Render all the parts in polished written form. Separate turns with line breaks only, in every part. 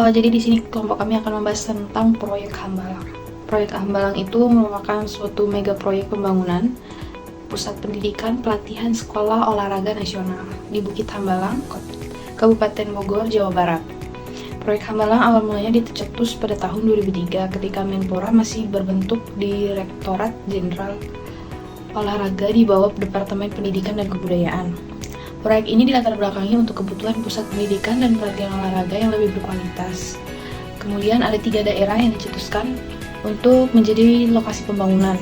Jadi di sini kelompok kami akan membahas tentang proyek Hambalang. Proyek Hambalang itu merupakan suatu mega proyek pembangunan pusat pendidikan pelatihan sekolah olahraga nasional di Bukit Hambalang, Kabupaten Bogor, Jawa Barat. Proyek Hambalang awal mulanya dicetus pada tahun 2003 ketika Menpora masih berbentuk Direktorat Jenderal Olahraga di bawah Departemen Pendidikan dan Kebudayaan. Proyek ini dilatar belakangi untuk kebutuhan pusat pendidikan dan pelatihan olahraga yang lebih berkualitas. Kemudian ada 3 daerah yang dicetuskan untuk menjadi lokasi pembangunan,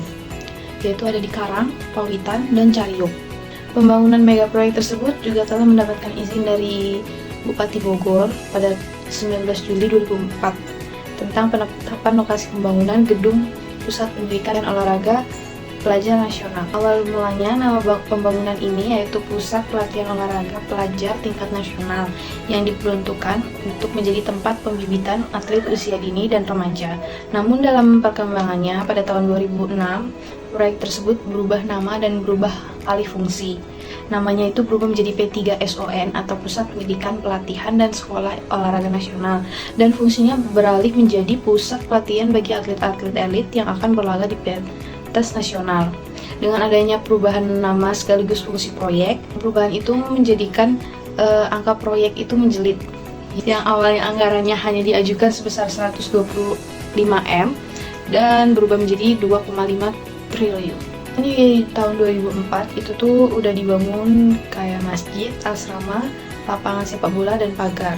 yaitu ada di Karang, Pawitan, dan Cariyuk. Pembangunan mega proyek tersebut juga telah mendapatkan izin dari Bupati Bogor pada 19 Juli 2004 tentang penetapan lokasi pembangunan gedung pusat pendidikan dan olahraga pelajar nasional. Awal mulanya nama pembangunan ini yaitu Pusat Pelatihan Olahraga Pelajar Tingkat Nasional yang diperuntukkan untuk menjadi tempat pembibitan atlet usia dini dan remaja. Namun dalam perkembangannya pada tahun 2006, proyek tersebut berubah nama dan berubah alih fungsi. Namanya itu berubah menjadi P3SON atau Pusat Pendidikan Pelatihan dan Sekolah Olahraga Nasional, dan fungsinya beralih menjadi pusat pelatihan bagi atlet-atlet elit yang akan berlaga di pentas nasional. Dengan adanya perubahan nama sekaligus fungsi proyek, perubahan itu menjadikan angka proyek itu menjelit. Yang awalnya anggarannya hanya diajukan sebesar 125 M dan berubah menjadi 2,5 triliun. Di tahun 2004 itu tuh udah dibangun kayak masjid, asrama, lapangan sepak bola, dan pagar.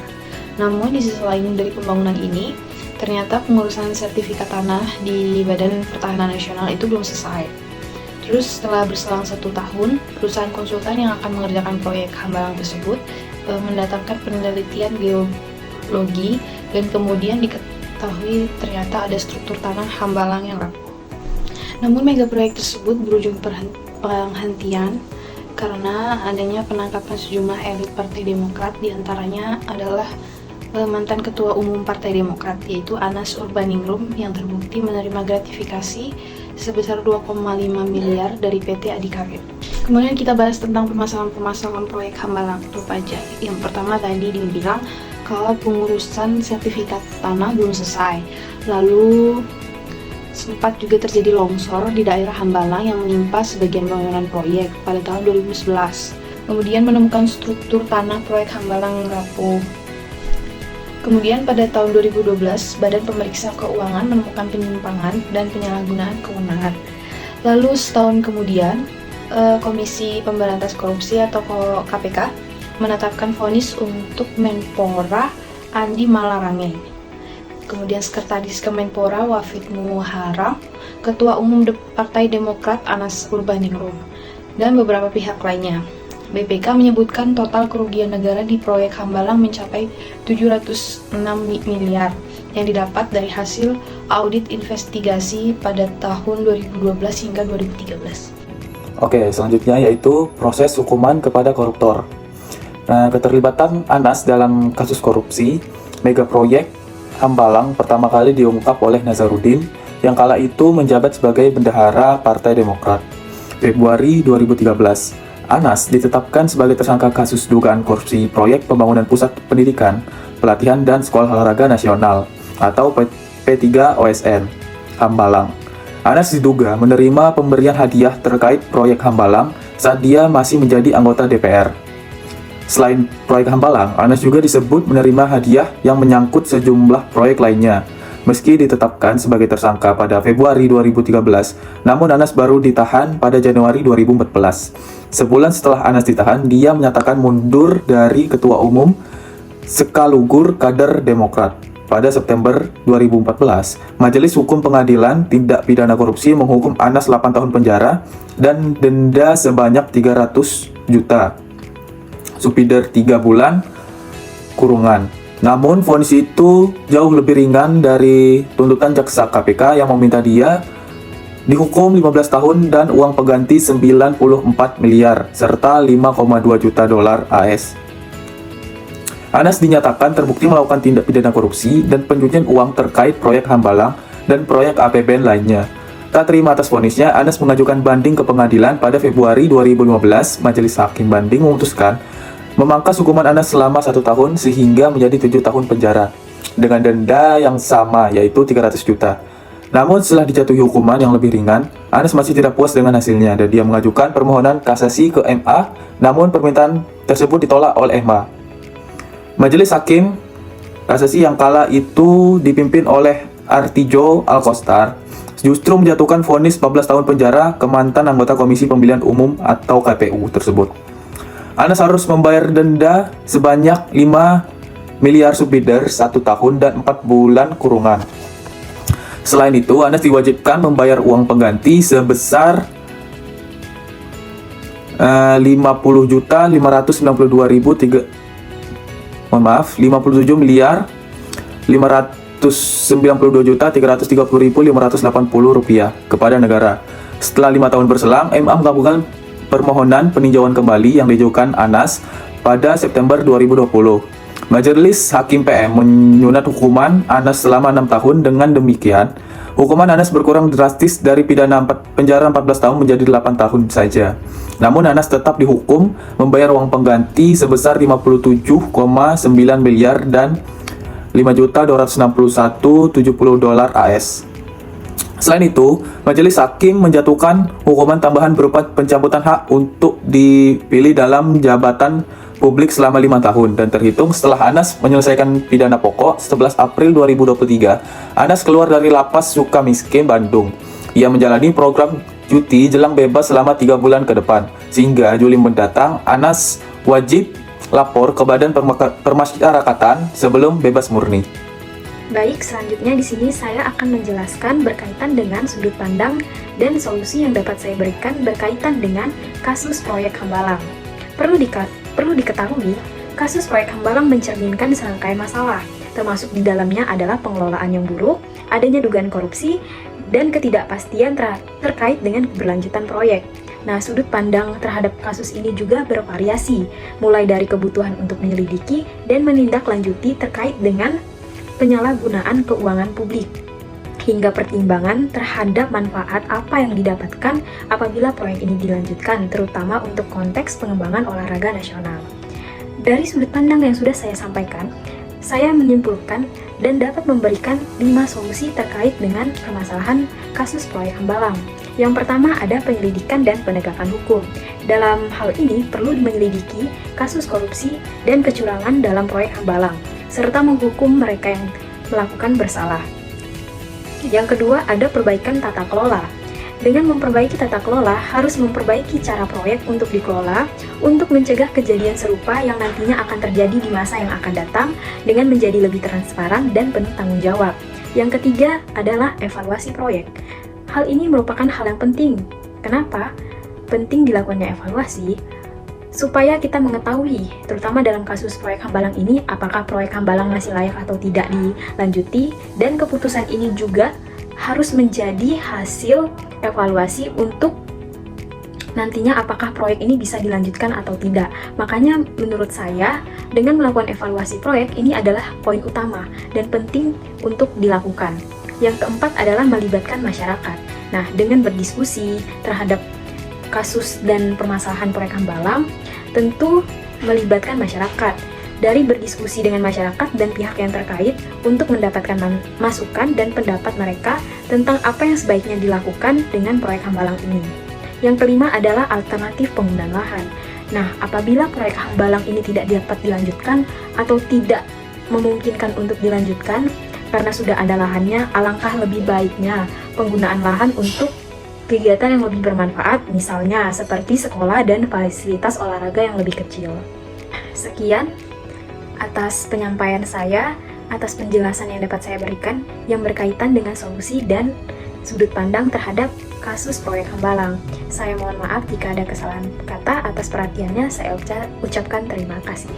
Namun di sisi lain dari pembangunan ini, ternyata pengurusan sertifikat tanah di Badan Pertahanan Nasional itu belum selesai. Terus setelah berselang 1 tahun, perusahaan konsultan yang akan mengerjakan proyek Hambalang tersebut mendatangkan penelitian geologi, dan kemudian diketahui ternyata ada struktur tanah Hambalang yang rapuh. Namun mega proyek tersebut berujung penghentian karena adanya penangkapan sejumlah elit Partai Demokrat, diantaranya adalah mantan Ketua Umum Partai Demokrat yaitu Anas Urbaningrum yang terbukti menerima gratifikasi sebesar 2,5 miliar dari PT Adikarya. Kemudian kita bahas tentang permasalahan proyek Hambalang itu aja. Yang pertama tadi dibilang kalau pengurusan sertifikat tanah belum selesai. Lalu sempat juga terjadi longsor di daerah Hambalang yang menimpa sebagian bangunan proyek pada tahun 2011. Kemudian menemukan struktur tanah proyek Hambalang rapuh. Kemudian pada tahun 2012, Badan Pemeriksa Keuangan menemukan penyimpangan dan penyalahgunaan kewenangan. Lalu setahun kemudian, Komisi Pemberantas Korupsi atau KPK menetapkan vonis untuk Menpora Andi Malarangeng. Kemudian Sekretaris Kemenpora Wafid Muharram, Ketua Umum Partai Demokrat Anas Urbaningrum, dan beberapa pihak lainnya. BPK menyebutkan total kerugian negara di proyek Hambalang mencapai 706 miliar yang didapat dari hasil audit investigasi pada tahun 2012 hingga 2013.
Oke, selanjutnya yaitu proses hukuman kepada koruptor. Nah, keterlibatan Anas dalam kasus korupsi mega proyek Hambalang pertama kali diungkap oleh Nazarudin yang kala itu menjabat sebagai bendahara Partai Demokrat. Februari 2013, Anas ditetapkan sebagai tersangka kasus dugaan korupsi proyek pembangunan pusat pendidikan, pelatihan, dan sekolah olahraga nasional atau P3OSN Hambalang. Anas diduga menerima pemberian hadiah terkait proyek Hambalang saat dia masih menjadi anggota DPR. Selain proyek Hambalang, Anas juga disebut menerima hadiah yang menyangkut sejumlah proyek lainnya. Meski ditetapkan sebagai tersangka pada Februari 2013, namun Anas baru ditahan pada Januari 2014. Sebulan setelah Anas ditahan, dia menyatakan mundur dari Ketua Umum sekaligus kader Demokrat. Pada September 2014, Majelis Hukum Pengadilan Tindak Pidana Korupsi menghukum Anas 8 tahun penjara dan denda sebanyak 300 juta. Subsidi 3 bulan kurungan. Namun vonis itu jauh lebih ringan dari tuntutan jaksa KPK yang meminta dia dihukum 15 tahun dan uang pengganti 94 miliar serta 5,2 juta dolar AS. Anas dinyatakan terbukti melakukan tindak pidana korupsi dan pencucian uang terkait proyek Hambalang dan proyek APBN lainnya. Tak terima atas vonisnya, Anas mengajukan banding ke pengadilan pada Februari 2015. Majelis Hakim Banding memutuskan memangkas hukuman Anas selama 1 tahun sehingga menjadi 7 tahun penjara. dengan denda yang sama, yaitu 300 juta. Namun setelah dijatuhi hukuman yang lebih ringan, Anas masih tidak puas dengan hasilnya dan dia mengajukan permohonan kasasi ke MA, namun permintaan tersebut ditolak oleh MA. Majelis Hakim Kasasi yang kala itu dipimpin oleh Artijo Alkostar justru menjatuhkan vonis 14 tahun penjara ke mantan anggota Komisi Pemilihan Umum atau KPU tersebut. Anas harus membayar denda sebanyak 5 miliar subsidiar 1 tahun dan 4 bulan kurungan. Selain itu, Anas diwajibkan membayar uang pengganti sebesar 57 miliar 592.330.580 rupiah kepada negara. Setelah 5 tahun berselang, MA mengabulkan permohonan peninjauan kembali yang diajukan Anas pada September 2020. Majelis Hakim PM menyunat hukuman Anas selama 6 tahun. Dengan demikian, hukuman Anas berkurang drastis dari pidana penjara 14 tahun menjadi 8 tahun saja. Namun Anas tetap dihukum membayar uang pengganti sebesar 57,9 miliar dan 5.261.70 dolar AS. Selain itu, Majelis Hakim menjatuhkan hukuman tambahan berupa pencabutan hak untuk dipilih dalam jabatan publik selama 5 tahun dan terhitung setelah Anas menyelesaikan pidana pokok 11 April 2023. Anas keluar dari lapas Sukamiskin, Bandung. Ia menjalani program cuti jelang bebas selama 3 bulan ke depan, sehingga Juli mendatang Anas wajib lapor ke Badan Permasyarakatan sebelum bebas murni.
Baik, selanjutnya di sini saya akan menjelaskan berkaitan dengan sudut pandang dan solusi yang dapat saya berikan berkaitan dengan kasus proyek Hambalang. Perlu diketahui, kasus proyek Hambalang mencerminkan serangkaian masalah, termasuk di dalamnya adalah pengelolaan yang buruk, adanya dugaan korupsi, dan ketidakpastian terkait dengan keberlanjutan proyek. Nah, sudut pandang terhadap kasus ini juga bervariasi, mulai dari kebutuhan untuk menyelidiki dan menindaklanjuti terkait dengan penyalahgunaan keuangan publik, hingga pertimbangan terhadap manfaat apa yang didapatkan apabila proyek ini dilanjutkan, terutama untuk konteks pengembangan olahraga nasional. Dari sudut pandang yang sudah saya sampaikan, saya menyimpulkan dan dapat memberikan 5 solusi terkait dengan permasalahan kasus proyek Hambalang. Yang pertama ada penyelidikan dan penegakan hukum. Dalam hal ini perlu menyelidiki kasus korupsi dan kecurangan dalam proyek Hambalang, serta menghukum mereka yang melakukan bersalah. Yang kedua ada perbaikan tata kelola. Dengan memperbaiki tata kelola, harus memperbaiki cara proyek untuk dikelola untuk mencegah kejadian serupa yang nantinya akan terjadi di masa yang akan datang dengan menjadi lebih transparan dan penuh tanggung jawab. Yang ketiga adalah evaluasi proyek. Hal ini merupakan hal yang penting. Kenapa? Penting dilakukannya evaluasi supaya kita mengetahui, terutama dalam kasus proyek Hambalang ini, apakah proyek Hambalang masih layak atau tidak dilanjuti, dan keputusan ini juga harus menjadi hasil evaluasi untuk nantinya apakah proyek ini bisa dilanjutkan atau tidak. Makanya menurut saya, dengan melakukan evaluasi proyek ini adalah poin utama dan penting untuk dilakukan. Yang keempat adalah melibatkan masyarakat. Nah, dengan berdiskusi terhadap kasus dan permasalahan proyek Hambalang, tentu melibatkan masyarakat. Dari berdiskusi dengan masyarakat dan pihak yang terkait untuk mendapatkan masukan dan pendapat mereka tentang apa yang sebaiknya dilakukan dengan proyek Hambalang ini. Yang kelima adalah alternatif penggunaan lahan. Nah, apabila proyek Hambalang ini tidak dapat dilanjutkan atau tidak memungkinkan untuk dilanjutkan karena sudah ada lahannya, alangkah lebih baiknya penggunaan lahan untuk kegiatan yang lebih bermanfaat, misalnya seperti sekolah dan fasilitas olahraga yang lebih kecil. Sekian atas penyampaian saya, atas penjelasan yang dapat saya berikan yang berkaitan dengan solusi dan sudut pandang terhadap kasus proyek Hambalang. Saya mohon maaf jika ada kesalahan kata. Atas perhatiannya saya ucapkan terima kasih.